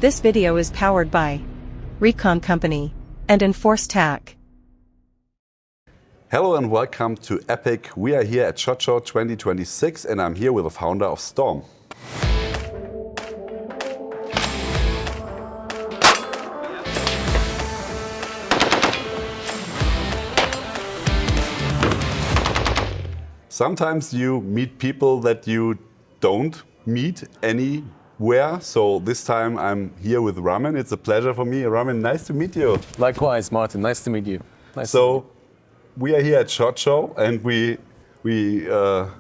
This video is powered by Recon Company and Enforce Tac. Hello and welcome to ePIG. We are here at Shotshow 2026 and I'm here with the founder of Stoirm. Sometimes you meet people that you don't meet anywhere. So this time I'm here with Ramin. It's a pleasure for me. Ramin, nice to meet you. Likewise, Martin. Nice to meet you. We are here at SHOT and we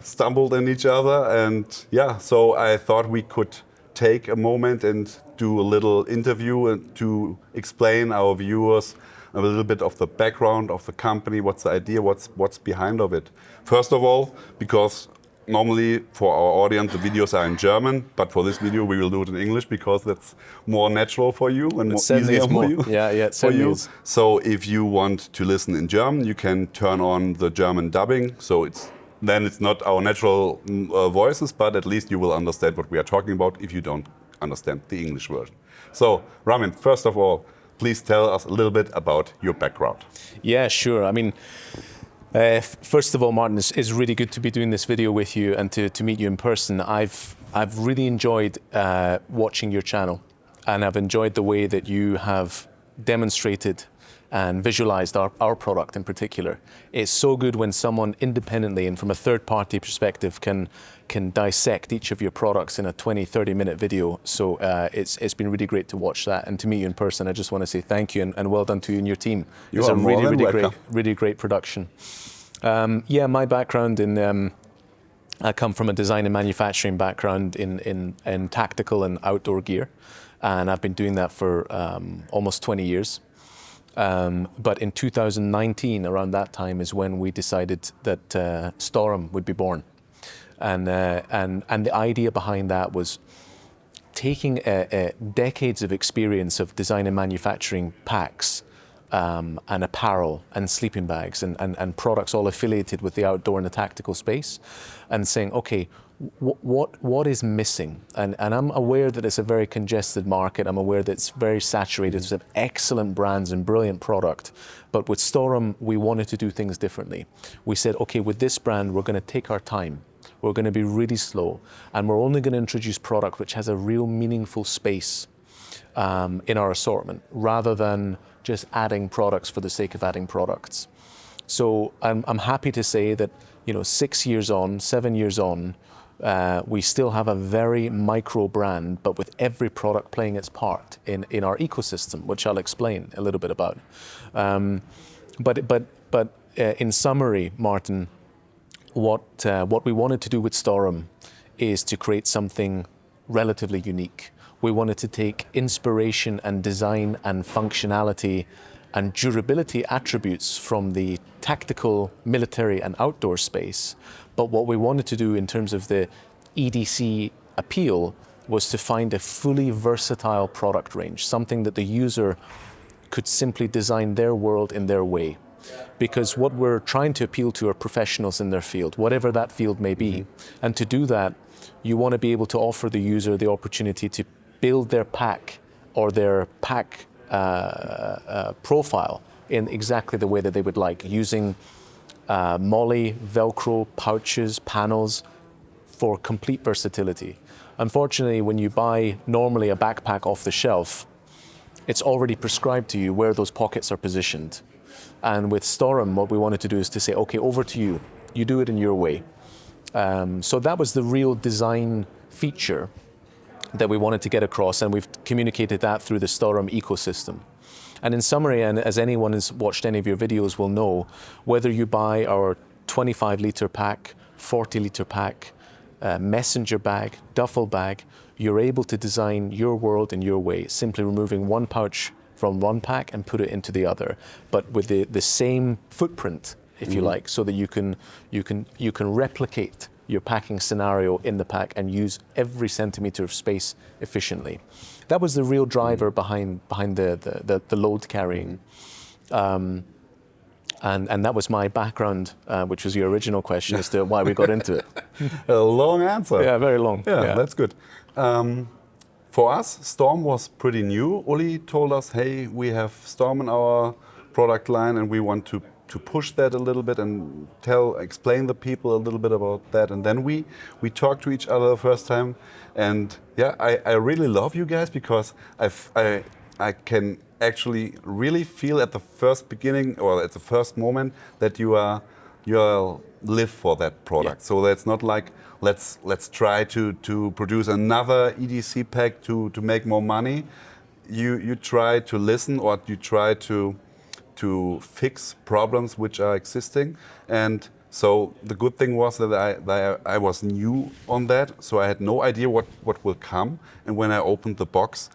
stumbled in each other, and so I thought we could take a moment and do a little interview and to explain our viewers a little bit of the background of the company, what's the idea, what's behind of it. First of all, because normally for our audience the videos are in German, but for this video we will do it in English because that's more natural for you and more easier for you. It for you. is. So if you want to listen in German, you can turn on the German dubbing. So it's not our natural voices, but at least you will understand what we are talking about if you don't understand the English version. So Ramin, first of all, please tell us a little bit about your background. Yeah, sure. I mean, first of all, Martin, it's really good to be doing this video with you and to meet you in person. I've really enjoyed watching your channel, and I've enjoyed the way that you have demonstrated and visualized our product in particular. It's so good when someone independently and from a third-party perspective can dissect each of your products in a 20-30 minute video. So it's been really great to watch that and to meet you in person. I just want to say thank you and well done to you and your team. It's a really great production. My background I come from a design and manufacturing background in tactical and outdoor gear, and I've been doing that for almost 20 years. But in 2019, around that time, is when we decided that Stoirm would be born. And the idea behind that was taking decades of experience of design and manufacturing packs and apparel and sleeping bags and products all affiliated with the outdoor and the tactical space, and saying, okay, what is missing? And I'm aware that it's a very congested market. I'm aware that it's very saturated. It's excellent brands and brilliant product. But with Stoirm, we wanted to do things differently. We said, okay, with this brand, we're going to take our time. We're going to be really slow, and we're only going to introduce product which has a real meaningful space in our assortment, rather than just adding products for the sake of adding products. So I'm happy to say that 7 years on, we still have a very micro brand, but with every product playing its part in our ecosystem, which I'll explain a little bit about. But in summary, Martin, what we wanted to do with Stoirm is to create something relatively unique. We wanted to take inspiration and design and functionality and durability attributes from the tactical, military and outdoor space. But what we wanted to do in terms of the EDC appeal was to find a fully versatile product range, something that the user could simply design their world in their way. Because what we're trying to appeal to are professionals in their field, whatever that field may be. Mm-hmm. And to do that, you want to be able to offer the user the opportunity to build their pack or their pack profile in exactly the way that they would like, using MOLLE, Velcro, pouches, panels for complete versatility. Unfortunately, when you buy normally a backpack off the shelf, it's already prescribed to you where those pockets are positioned. And with Stoirm, what we wanted to do is to say, okay, over to you. You do it in your way. So that was the real design feature that we wanted to get across, and we've communicated that through the Stoirm ecosystem. And in summary, and as anyone who's watched any of your videos will know, whether you buy our 25-litre pack, 40-litre pack, messenger bag, duffel bag, you're able to design your world in your way, simply removing one pouch from one pack and put it into the other, but with the same footprint, if you like, so that you can replicate your packing scenario in the pack and use every centimeter of space efficiently. That was the real driver behind the load carrying. And that was my background, which was your original question as to why we got into it. A long answer. Yeah, very long. Yeah, that's good. For us, Stoirm was pretty new. Uli told us, hey, we have Stoirm in our product line and we want to push that a little bit and explain the people a little bit about that. And then we talked to each other the first time. And yeah, I really love you guys because I can actually really feel at the first beginning or at the first moment that you live for that product. Yeah. So that's not like let's try to produce another EDC pack to make more money. You try to listen or you try to fix problems which are existing. And so the good thing was that I was new on that, so I had no idea what will come. And when I opened the box,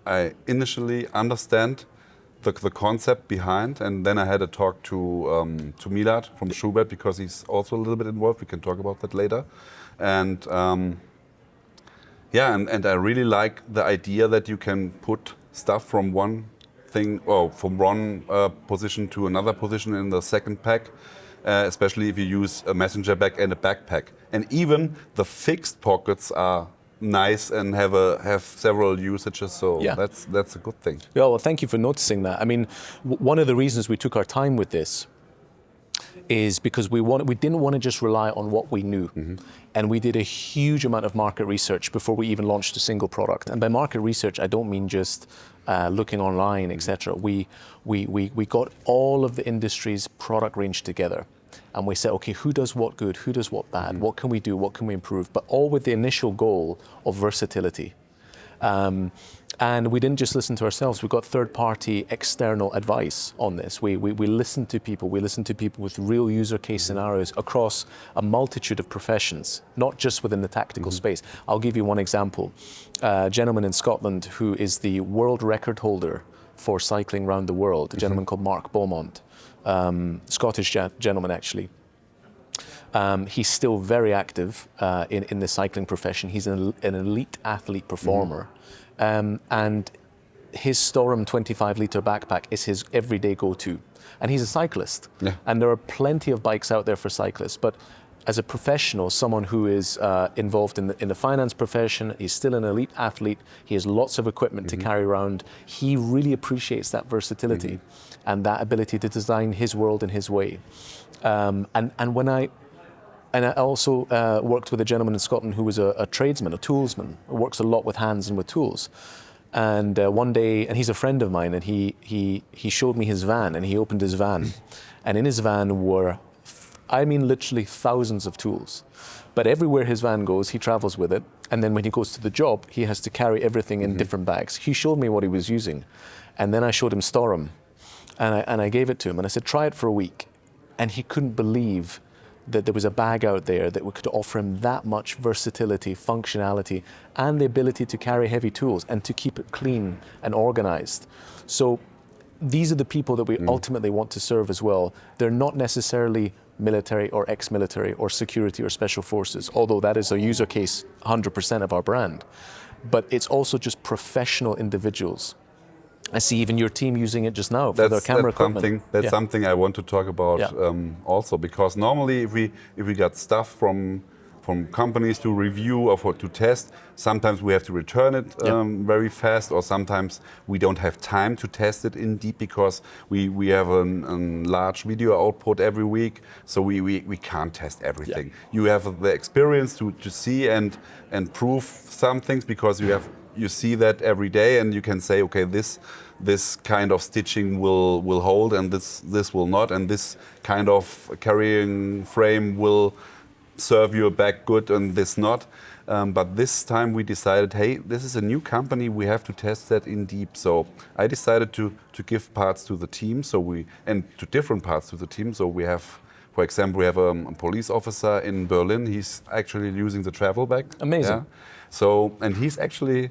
I initially understand the concept behind, and then I had a talk to Milad from Schubert because he's also a little bit involved. We can talk about that later. And yeah, and I really like the idea that you can put stuff from one thing, or from one position to another position in the second pack, especially if you use a messenger bag and a backpack. And even the fixed pockets are nice and have several usages, so yeah. That's a good thing. Yeah, well, thank you for noticing that. I mean, one of the reasons we took our time with this is because we didn't want to just rely on what we knew. Mm-hmm. And we did a huge amount of market research before we even launched a single product. And by market research, I don't mean just looking online, etc. We got all of the industry's product range together. And we said, okay, who does what good, who does what bad, what can we do, what can we improve, but all with the initial goal of versatility. And we didn't just listen to ourselves, we got third-party external advice on this. We listened to people, with real user case scenarios across a multitude of professions, not just within the tactical space. I'll give you one example. A gentleman in Scotland who is the world record holder for cycling around the world, a gentleman called Mark Beaumont. Scottish gentleman, actually. He's still very active in the cycling profession. He's an elite athlete performer. And his Stoirm 25-litre backpack is his everyday go-to. And he's a cyclist. Yeah. And there are plenty of bikes out there for cyclists. But as a professional, someone who is involved in the finance profession, he's still an elite athlete, he has lots of equipment to carry around, he really appreciates that versatility and that ability to design his world in his way. And I also worked with a gentleman in Scotland who was a tradesman, a toolsman, who works a lot with hands and with tools. And one day, and he's a friend of mine, and he showed me his van, and he opened his van, and in his van were, I mean literally thousands of tools. But everywhere his van goes, he travels with it, and then when he goes to the job, he has to carry everything in different bags. He showed me what he was using, and then I showed him Stoirm, and I gave it to him, and I said, try it for a week. And he couldn't believe that there was a bag out there that could offer him that much versatility, functionality, and the ability to carry heavy tools and to keep it clean and organized. So these are the people that we ultimately want to serve as well. They're not necessarily military or ex-military or security or special forces, although that is a user case 100% of our brand. But it's also just professional individuals. I see even your team using it just now for their camera equipment. That's something I want to talk about also, because normally if we got stuff from companies to review or to test, sometimes we have to return it very fast, or sometimes we don't have time to test it in deep because we have a large video output every week, so we can't test everything. Yeah. You have the experience to see and prove some things because you see that every day, and you can say, okay, this kind of stitching will hold, and this will not, and this kind of carrying frame will serve your back good, and this not. But this time we decided, hey, this is a new company, we have to test that in deep. So I decided to give parts to the team, and to different parts to the team. So we have, for example, we have a police officer in Berlin. He's actually using the travel bag. Amazing. Yeah. So, and he's pretty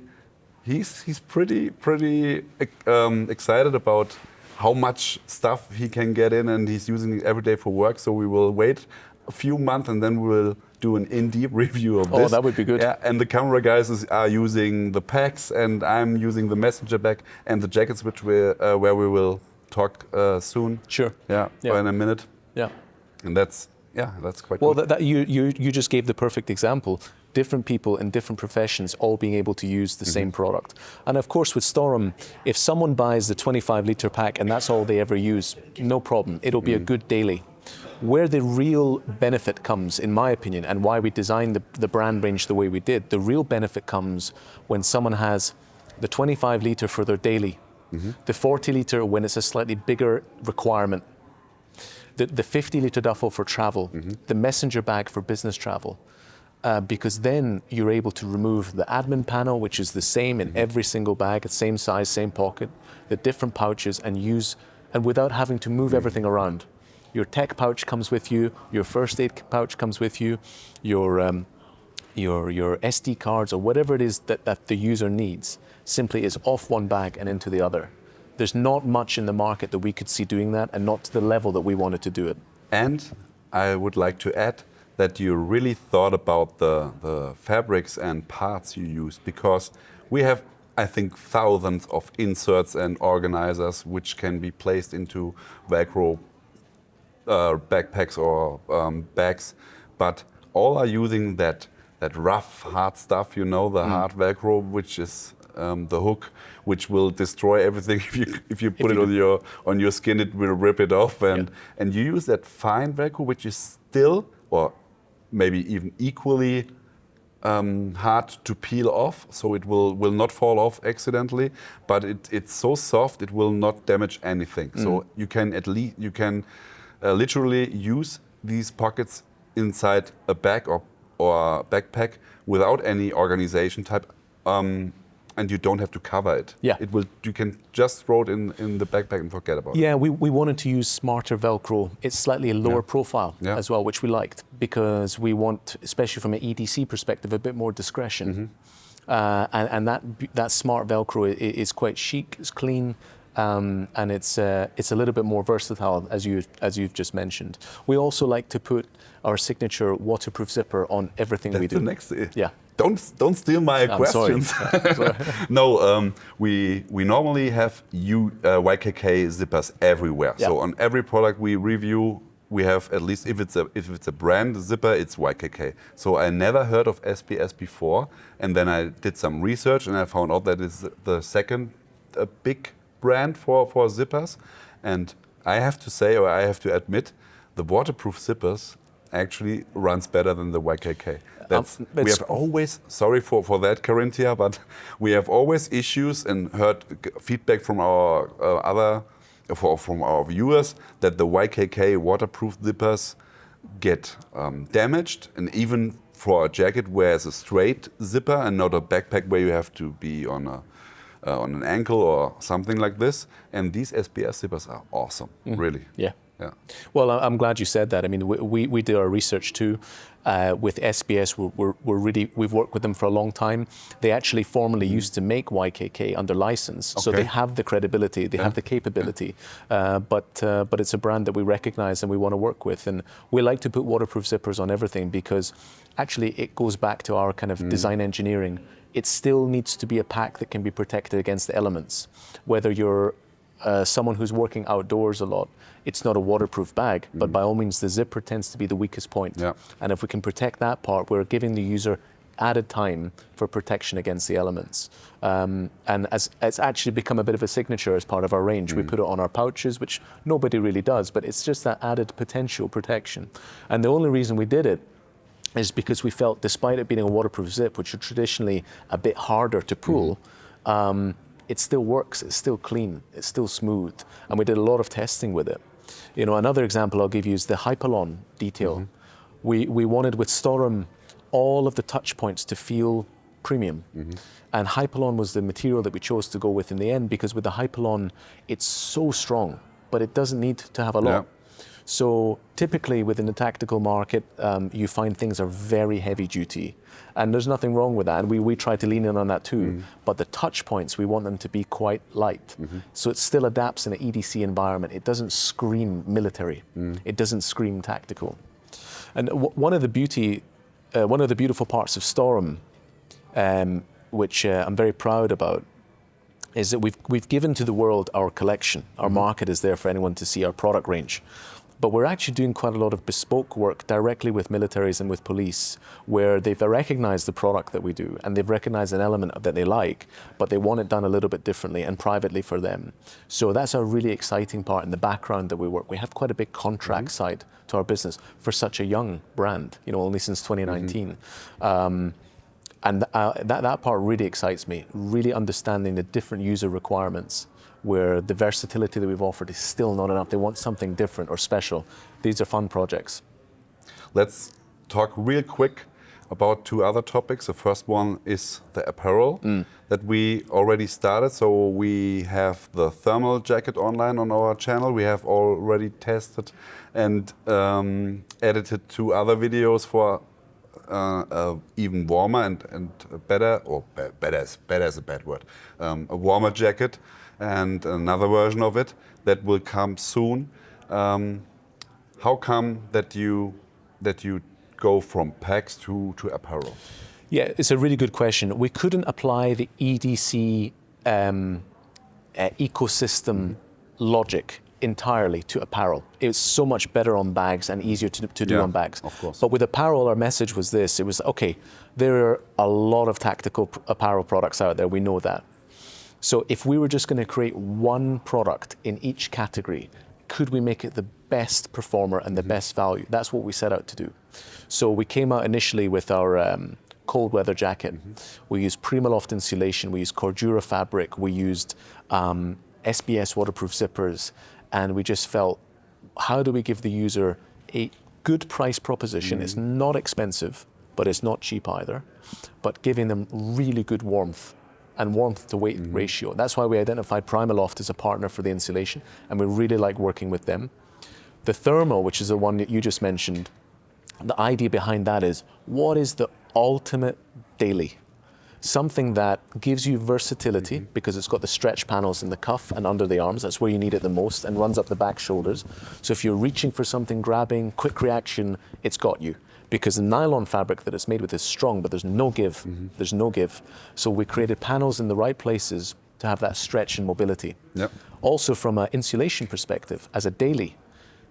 excited about how much stuff he can get in, and he's using it every day for work. So we will wait a few months, and then we will do an in-deep review of this. Oh, that would be good. Yeah, and the camera guys are using the packs, and I'm using the messenger bag and the jackets, which where we will talk soon. Sure. Yeah, in a minute. Yeah. And that's quite well, good. You just gave the perfect example. different people in different professions all being able to use the same product. And of course with Stoirm, if someone buys the 25-litre pack and that's all they ever use, no problem, it'll be a good daily. Where the real benefit comes, in my opinion, and why we designed the brand range the way we did, the real benefit comes when someone has the 25-litre for their daily, the 40-litre when it's a slightly bigger requirement, the 50-litre duffel for travel, the messenger bag for business travel, because then you're able to remove the admin panel, which is the same in every single bag, same size, same pocket, the different pouches, and without having to move everything around. Your tech pouch comes with you, your first aid pouch comes with you, your SD cards or whatever it is that the user needs simply is off one bag and into the other. There's not much in the market that we could see doing that, and not to the level that we wanted to do it. And I would like to add that you really thought about the fabrics and parts you use, because we have, I think, thousands of inserts and organizers which can be placed into Velcro backpacks or bags, but all are using that rough, hard stuff, you know, the hard Velcro, which is the hook, which will destroy everything. If you put it on your skin, it will rip it off. And you use that fine Velcro, which is still, or maybe even equally hard to peel off, so it will not fall off accidentally. But it's so soft, it will not damage anything. So you can literally use these pockets inside a bag or a backpack without any organization type, and you don't have to cover it. Yeah. You can just throw it in the backpack and forget about it. Yeah, we wanted to use smarter Velcro. It's slightly a lower profile as well, which we liked, because we want, especially from an EDC perspective, a bit more discretion. And that smart Velcro is quite chic, it's clean, and it's a little bit more versatile, as you've just mentioned. We also like to put our signature waterproof zipper on everything we do. That's the next. Yeah. Don't steal my questions. Sorry. No, we normally have YKK zippers everywhere. Yeah. So on every product we review, we have, at least if it's a brand zipper, it's YKK. So I never heard of SPS before, and then I did some research and I found out that it's the second big brand for zippers. And I have to say, or I have to admit, the waterproof zippers actually runs better than the YKK. We have always, sorry for that, Carinthia, but we have always issues and heard feedback from our from our viewers that the YKK waterproof zippers get damaged, and even for a jacket where it's a straight zipper and not a backpack where you have to be on an ankle or something like this. And these SPS zippers are awesome, really. Yeah. Yeah. Well, I'm glad you said that. I mean, we did our research too. With SBS, we've worked with them for a long time. They actually formerly used to make YKK under license, so they have the credibility, they have the capability. But it's a brand that we recognize and we want to work with. And we like to put waterproof zippers on everything, because actually it goes back to our kind of design engineering. It still needs to be a pack that can be protected against the elements. Whether you're someone who's working outdoors a lot, it's not a waterproof bag, but by all means the zipper tends to be the weakest point. Yeah. And if we can protect that part, we're giving the user added time for protection against the elements. And as it's actually become a bit of a signature as part of our range. We put it on our pouches, which nobody really does, but it's just that added potential protection. And the only reason we did it is because we felt, despite it being a waterproof zip, which are traditionally a bit harder to pull, it still works, it's still clean, it's still smooth, and we did a lot of testing with it. You know, another example I'll give you is the Hypalon detail. We wanted with Stoirm all of the touch points to feel premium, and Hypalon was the material that we chose to go with in the end, because with the Hypalon, it's so strong, but it doesn't need to have a lot. So typically within the tactical market, you find things are very heavy duty, and there's nothing wrong with that, and we try to lean in on that too. But the touch points, we want them to be quite light. So it still adapts in an EDC environment. It doesn't scream military. It doesn't scream tactical. And one of the beautiful parts of Stoirm, which I'm very proud about, is that we've given to the world our collection. Our market is there for anyone to see, our product range. But we're actually doing quite a lot of bespoke work directly with militaries and with police, where they've recognized the product that we do and they've recognized an element that they like, but they want it done a little bit differently and privately for them. So that's a really exciting part in the background that we work. We have quite a big contract side to our business for such a young brand, only since 2019. And that part really excites me, really understanding the different user requirements, where the versatility that we've offered is still not enough. They want something different or special. These are fun projects. Let's talk real quick about two other topics. The first one is the apparel that we already started. So we have the thermal jacket online on our channel. We have already tested and edited 2 other videos for even warmer and better, or better is a bad word, a warmer jacket, and another version of it that will come soon. How come that you go from packs to apparel? Yeah, it's a really good question. We couldn't apply the EDC ecosystem logic entirely to apparel. It's so much better on bags and easier to do on bags. Of course. But with apparel, our message was this. It was, okay, there are a lot of tactical apparel products out there. We know that. So if we were just going to create one product in each category, could we make it the best performer and the best value? That's what we set out to do. So we came out initially with our cold weather jacket. We used Primaloft insulation. We used Cordura fabric. We used SBS waterproof zippers. And we just felt, how do we give the user a good price proposition? It's not expensive, but it's not cheap either, but giving them really good warmth and warmth to weight ratio. That's why we identified Primaloft as a partner for the insulation, and we really like working with them. The thermal, which is the one that you just mentioned, the idea behind that is, what is the ultimate daily? Something that gives you versatility because it's got the stretch panels in the cuff and under the arms. That's where you need it the most, and runs up the back shoulders. So if you're reaching for something, grabbing, quick reaction, it's got you. Because the nylon fabric that it's made with is strong, but there's no give. There's no give. So we created panels in the right places to have that stretch and mobility. Yep. Also from an insulation perspective, as a daily,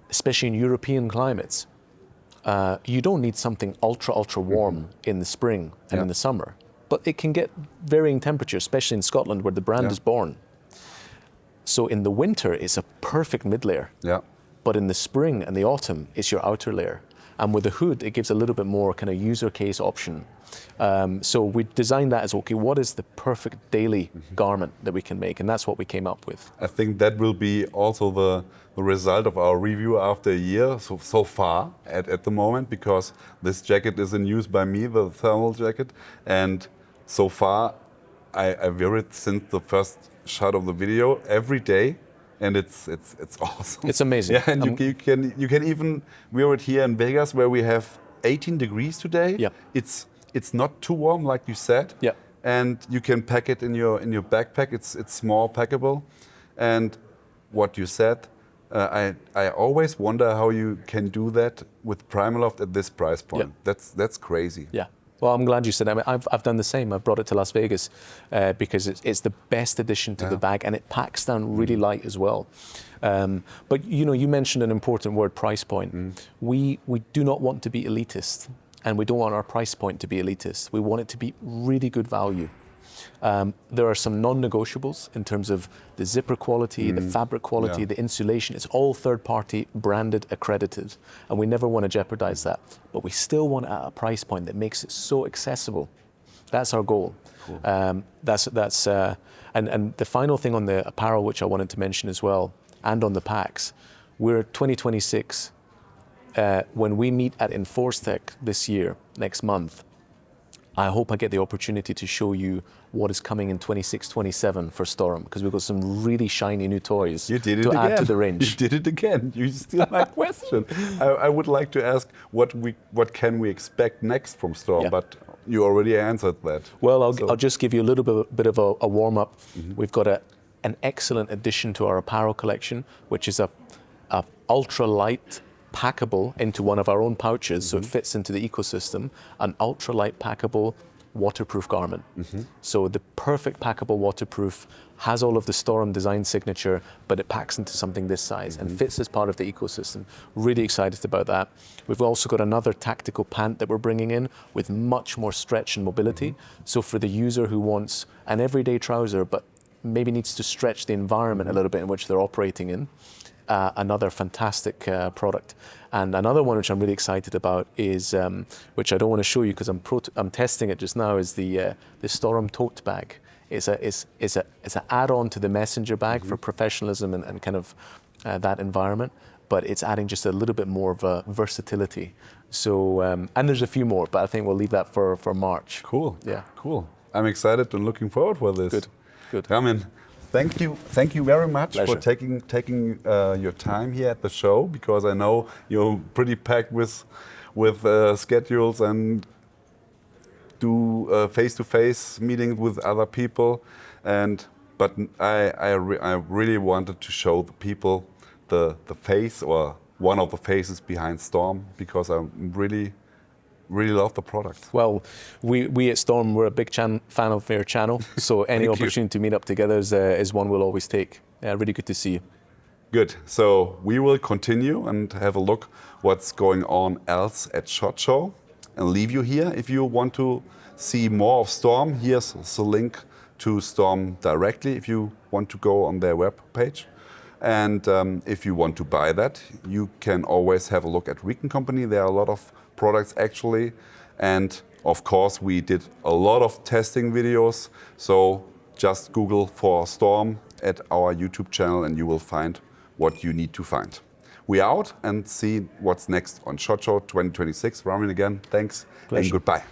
especially in European climates, you don't need something ultra warm in the spring and in the summer. But it can get varying temperatures, especially in Scotland where the brand is born. So in the winter, it's a perfect mid layer. Yeah. But in the spring and the autumn, it's your outer layer. And with the hood, it gives a little bit more kind of user case option. So we designed that as, okay, what is the perfect daily garment that we can make? And that's what we came up with. I think that will be also the result of our review after a year, so far at the moment, because this jacket is in use by me, the thermal jacket. And so far, I wear it since the first shot of the video every day. And it's awesome. It's amazing. Yeah, and you can even wear it here in Vegas, where we have 18 degrees today. Yeah. It's not too warm, like you said. Yeah. And you can pack it in your backpack. It's small, packable. And what you said, I always wonder how you can do that with Primaloft at this price point. Yeah. That's crazy. Yeah. Well, I'm glad you said that. I mean, I've done the same. I've brought it to Las Vegas because it's the best addition to the bag, and it packs down really light as well. But you mentioned an important word, price point. We do not want to be elitist, and we don't want our price point to be elitist. We want it to be really good value. There are some non-negotiables in terms of the zipper quality, the fabric quality, the insulation. It's all third-party, branded, accredited, and we never want to jeopardize that. But we still want it at a price point that makes it so accessible. That's our goal. Cool. And the final thing on the apparel, which I wanted to mention as well, and on the packs, we're 2026. When we meet at Enforce Tac this year, next month, I hope I get the opportunity to show you what is coming in 26-27 for Stoirm, because we've got some really shiny new toys to add to the range. You did it again. You steal my question. I would like to ask what can we expect next from Stoirm, but you already answered that. Well, I'll just give you a little bit of a warm-up. We've got an excellent addition to our apparel collection, which is a ultra-light packable into one of our own pouches, so it fits into the ecosystem, an ultralight packable waterproof garment. So the perfect packable waterproof, has all of the Stoirm design signature, but it packs into something this size and fits as part of the ecosystem. Really excited about that. We've also got another tactical pant that we're bringing in with much more stretch and mobility. So for the user who wants an everyday trouser, but maybe needs to stretch the environment a little bit in which they're operating in, another fantastic product. And another one which I'm really excited about is, which I don't want to show you because I'm testing it just now, is the Stoirm tote bag. It's an add-on to the messenger bag for professionalism and kind of that environment, but it's adding just a little bit more of a versatility. So, and there's a few more, but I think we'll leave that for March. Cool. Yeah. Cool. I'm excited and looking forward for this. Good. Good. Ramin, thank you very much Pleasure. for taking your time here at the show, because I know you're pretty packed with schedules and do face-to-face meetings with other people, but I really wanted to show the people the face, or one of the faces behind Stoirm, because I really love the product. Well, we at Stoirm, we're a big fan of your channel, so any opportunity to meet up together is one we'll always take. Really good to see you. Good. So we will continue and have a look what's going on else at Shotshow, and leave you here. If you want to see more of Stoirm, here's the link to Stoirm directly if you want to go on their web page. And if you want to buy that, you can always have a look at Reconnect Company. There are a lot of products actually. And of course, we did a lot of testing videos. So just Google for Stoirm at our YouTube channel and you will find what you need to find. We're out and see what's next on Shotshow 2026. Ramin, again, thanks. Pleasure. And goodbye.